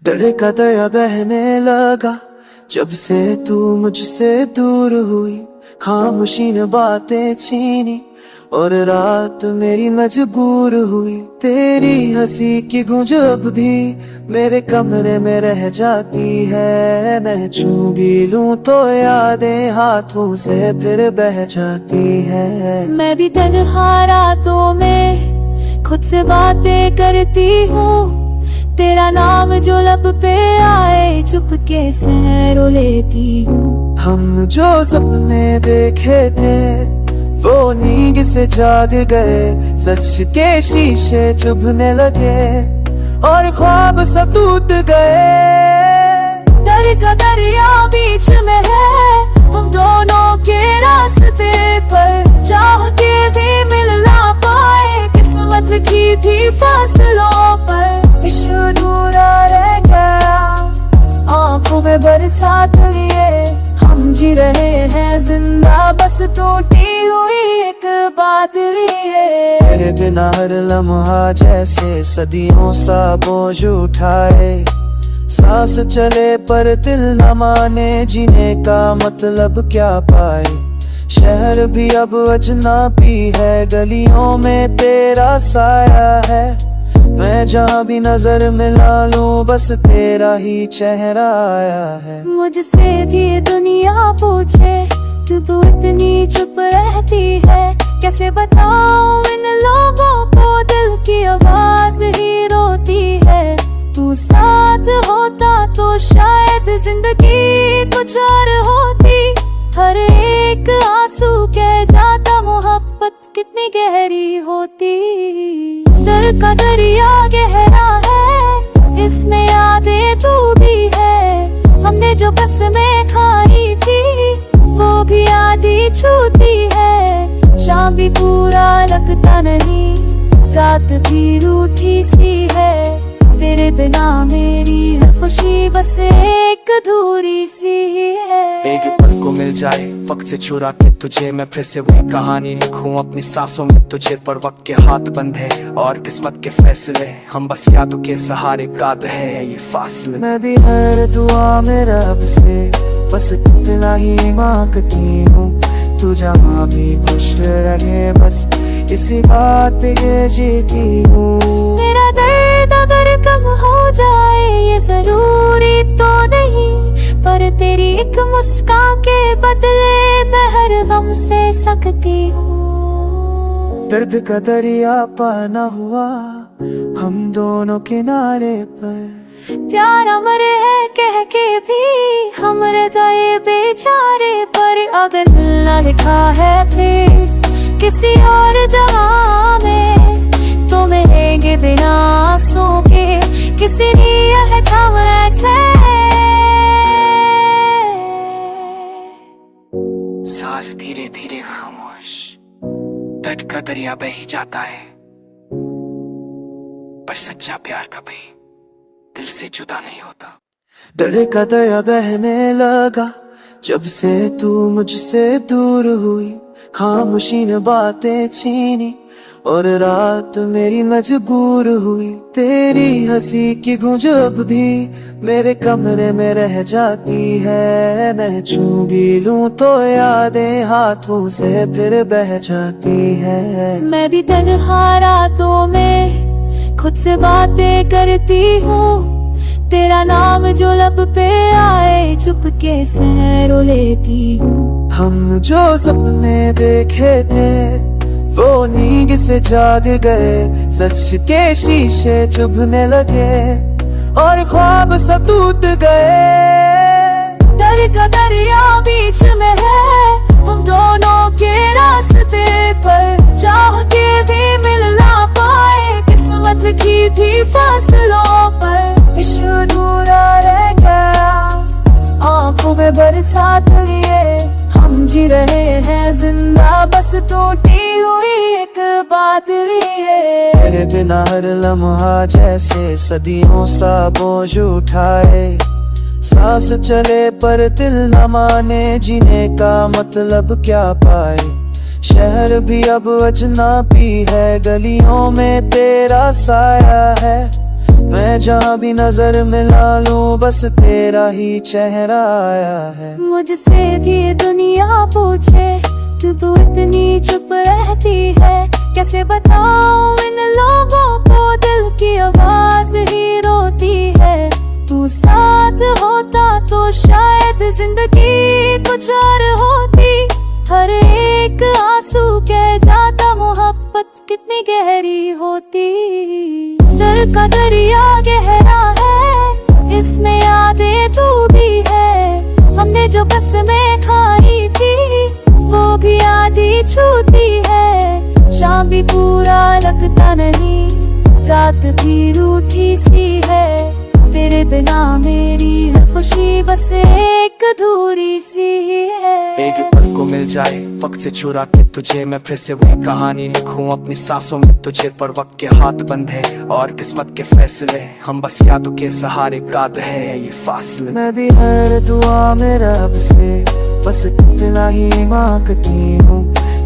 दर का दया बहने लगा जब से तू मुझसे दूर हुई। खामोशी ने बातें छीनी और रात मेरी मजबूर हुई। तेरी हंसी की गूंज अब भी मेरे कमरे में रह जाती है। मैं छू भी लूं तो यादें हाथों से फिर बह जाती है। मैं भी तन्हा रातों में खुद से बातें करती हूँ। तेरा नाम जो लब पे आए चुपके से रो लेती हूँ। हम जो सपने देखे थे वो नींद से जाग गए। सच के शीशे चुभने लगे और ख्वाब सब टूट गए। डर का दरिया बीच में है हम दोनों के रास्ते पर। चाह के भी मिल ना पाए किस्मत लिखी थी फासलों पर। इश्क अधूरा रह गया आंखों में बरसात लिए। हम जी रहे हैं जिंदा बस टूटी हुई एक बात लिए। तेरे बिना हर लम्हा जैसे सदियों सा बोझ उठाए। सांस चले पर दिल न माने जीने का मतलब क्या पाए। शहर भी अब अजनबी है गलियों में तेरा साया है। मैं जहाँ भी नजर मिला लूं बस तेरा ही चेहरा आया है। मुझसे भी दुनिया पूछे तू इतनी चुप रहती है। कैसे बताऊं इन लोगों को दिल की आवाज ही रोती है। तू साथ होता तो शायद जिंदगी कुछ और होती। हर एक आंसू कह जाता मोहब्बत कितनी गहरी होती। दर का दरिया गहरा है इसमें यादें तू भी है। हमने जो कसमें खाई थी वो भी आधी छूती है। शाम भी पूरा लगता नहीं रात भी रूठी सी है। तेरे बिना मेरी हर खुशी बस एक अधूरी सी है। एक पल को मिल जाए वक्त से चुरा के तुझे मैं फिर से वही कहानी लिखूं अपनी सांसों में तुझे। पर वक्त के हाथ बंद है और किस्मत के फैसले हम बस यादों के सहारे काट है ये फासले। मैं भी हर दुआ में रब से बस इतना ही मांगती हूँ। तू जहाँ भी खुश रहे बस इसी बात ये जीती हूँ। मेरा दर्द अगर कम हो जाए ये जरूरी तो नहीं। पर तेरी एक मुस्कान के बदले मैं हर गम से सकती हूँ। दर्द का दरिया पार न हुआ हम दोनों किनारे पर। प्यार अमर है कह के भी हम रह गए बेचारे पर। अगर न लिखा है फिर किसी और जगह में तो मिलेंगे बिना आंसू के किसी है सांस धीरे धीरे खामोश। दर्द का दरिया बह ही जाता है पर सच्चा प्यार कभी दिल से जुदा नहीं होता। दर का दया बहने लगा जब से तू मुझसे दूर हुई। खामोशी ने बातें छीनी और रात मेरी मजबूर हुई। तेरी हंसी की गूंज अब भी मेरे कमरे में रह जाती है। मैं छू भी लूं तो यादें हाथों से फिर बह जाती है। मैं भी तन्हा रातों में खुद से बातें करती हूँ। तेरा नाम जो लब पे आए चुपके से रो लेती हूँ। हम जो सपने देखे थे वो नींद से जाग गए। सच के शीशे चुभने लगे और ख्वाब सब टूट गए। डर का दरिया बीच में है हम दोनों के रास्ते पर। चाह के भी मिल ना पाए किस्मत लिखी थी फासलों पर। इश्क अधूरा रह गया आंखों में बरसात लिए। हम जी रहे हैं जिंदा बस टूटी हुई एक बात लिए। तेरे बिना हर लम्हा जैसे सदियों सा बोझ उठाए। सांस चले पर दिल न माने जीने का मतलब क्या पाए। शहर भी अब अजनबी है गलियों में तेरा साया है। मैं जहाँ भी नजर मिला लूं बस तेरा ही चेहरा आया है। मुझसे भी दुनिया पूछे तू तो इतनी चुप रहती है, कैसे बताऊं इन लोगों को दिल की आवाज ही रोती है। तू साथ होता तो शायद जिंदगी कुछ और होती, हर एक आंसू कह जाता मोहब्बत कितनी गहरी होती। दिल का दरिया गहरा है, इसमें यादें तू भी है। हमने जो कसमें खाई थी वो भी आधी छूती है। शाम भी पूरा लगता नहीं, रात भी रूठी सी है। तेरे बिना मेरी हर खुशी बस एक अधूरी सी है। एक पल को मिल जाए वक्त से चुरा के तुझे, मैं फिर से वही कहानी लिखूं अपनी सांसों में तुझे। पर वक्त के हाथ बंद है और किस्मत के फैसले, हम बस यादों के सहारे काद है ये फासले। मैं भी हर दुआ में रब से बस इतना ही मांगती हूँ,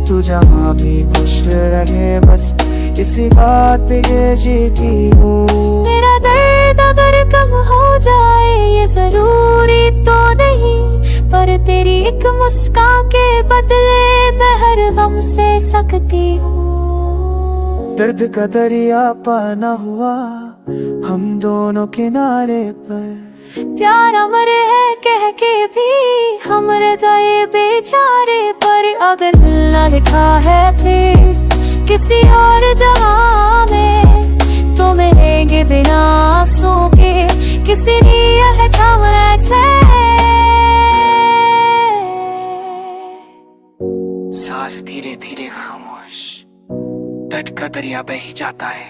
तू जहाँ भी खुश रहे बस इसी बात ये जीती हूँ। मेरा दर्द अगर कम हो जाए ये जरूरी तो नहीं, पर तेरी एक मुस्कान के बदले मैं हर गम से सकती हूँ। दर्द का दरिया पार न हुआ हम दोनों किनारे पर, प्यार अमर है कह के भी हम रह गए बेचारे पर। अगर मिलना लिखा है फिर किसी और जगह में तो मिलेंगे बिना आंसू के, किसी लिए है सांस धीरे धीरे खामोश, दर्द का दरिया बह ही जाता है,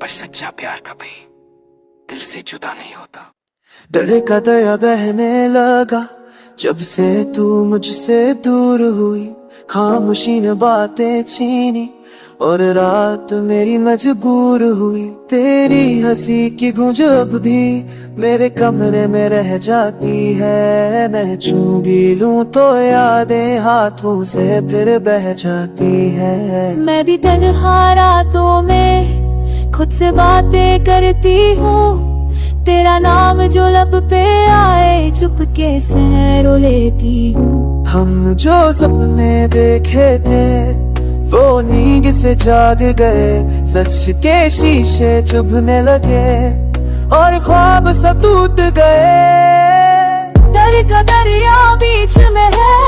पर सच्चा प्यार कभी दिल से जुदा नहीं होता। दर्द का दरिया बहने लगा जब से तू मुझसे दूर हुई, खामोशी ने बातें छीनी और रात मेरी मजबूर हुई। तेरी हंसी की गूंज अब भी मेरे कमरे में रह जाती है, मैं छू भी लूं तो यादें हाथों से फिर बह जाती है। मैं भी तन्हा रातों में खुद से बातें करती हूँ, तेरा नाम जो लब पे आए चुपके से रो लेती हूँ। हम जो सपने देखे थे वो नींद से जाग गए, सच के शीशे चुभने लगे और ख्वाब सा टूट गए। डर का दरिया बीच में है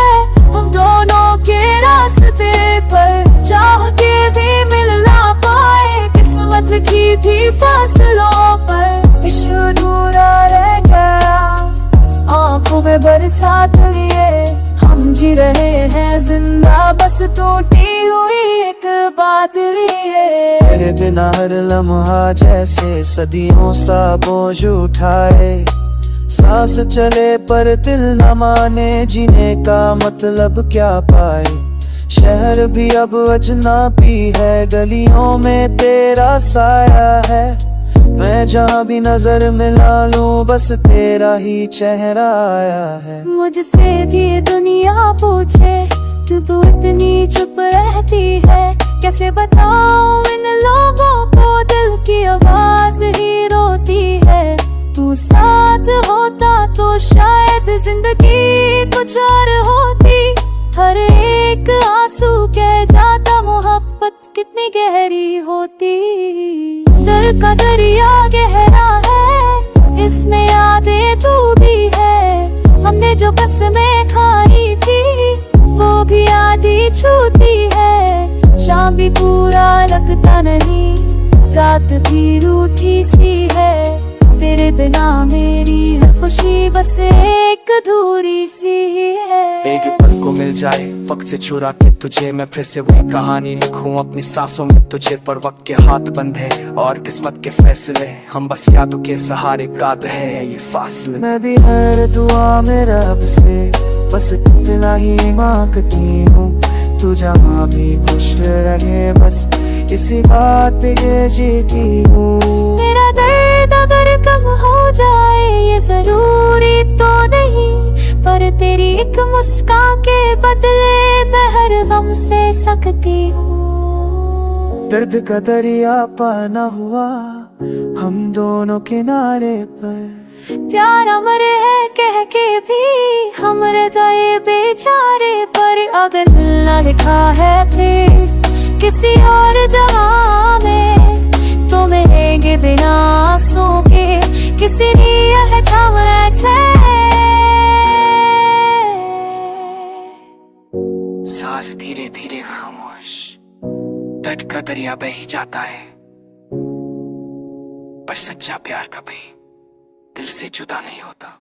हम दोनों के रास्ते पर, चाह के भी मिल ना पाए किस्मत लिखी थी फासलों पर। इश्क अधूरा रह गया आंखों में बरसात लिए, हम जी रहे हैं जिंदा बस टूटी हुई एक बात लिए। तेरे बिना हर लम्हा जैसे सदियों सा बोझ उठाए, सांस चले पर दिल न माने, जीने का मतलब क्या पाए। शहर भी अब अजनबी है, गलियों में तेरा साया है। मैं जहाँ भी नजर मिला लूं बस तेरा ही चेहरा आया है। मुझसे भी दुनिया पूछे तू तो इतनी चुप रहती है, कैसे बताऊं इन लोगों को दिल की आवाज ही रोती है। तू साथ होता तो शायद जिंदगी कुछ और होती, हर एक आंसू कह जाता मोहब्बत कितनी गहरी होती। दिल का दरिया गहरा है, इसमें यादें तू भी है। हमने जो कसमें खाई थी वो भी आधी छूती है। शाम भी पूरा लगता नहीं, रात भी रूठी सी है। तेरे बिना मेरी हर खुशी बस एक अधूरी सी है। एक पल को मिल जाए वक्त से चुरा के तुझे, मैं फिर से वही कहानी लिखूं अपनी सांसों में तुझे। पर वक्त के हाथ बंद है और किस्मत के फैसले, हम बस यादों के सहारे काद है ये फासले। मैं भी हर दुआ में रब से बस इतना ही मांगती हूँ, तू जहाँ भी खुश रहे बस इसी बात ये जीती हूँ। मेरा दर्द अगर कम हो जाए ये जरूरी तो नहीं, पर तेरी एक मुस्कान के बदले मैं हर गम से सकती हूँ। दर्द का दरिया पार न हुआ हम दोनों किनारे पर। प्यार अमर है कह के भी हम रह गए बेचारे पर। अगर मिलना लिखा है फिर किसी और जगह में तो मिलेंगे बिना आंसुओं के किसी दिया है थामने से। सांस धीरे धीरे खामोश, दर्द का दरिया बह ही जाता है, पर सच्चा प्यार कभी दिल से जुदा नहीं होता।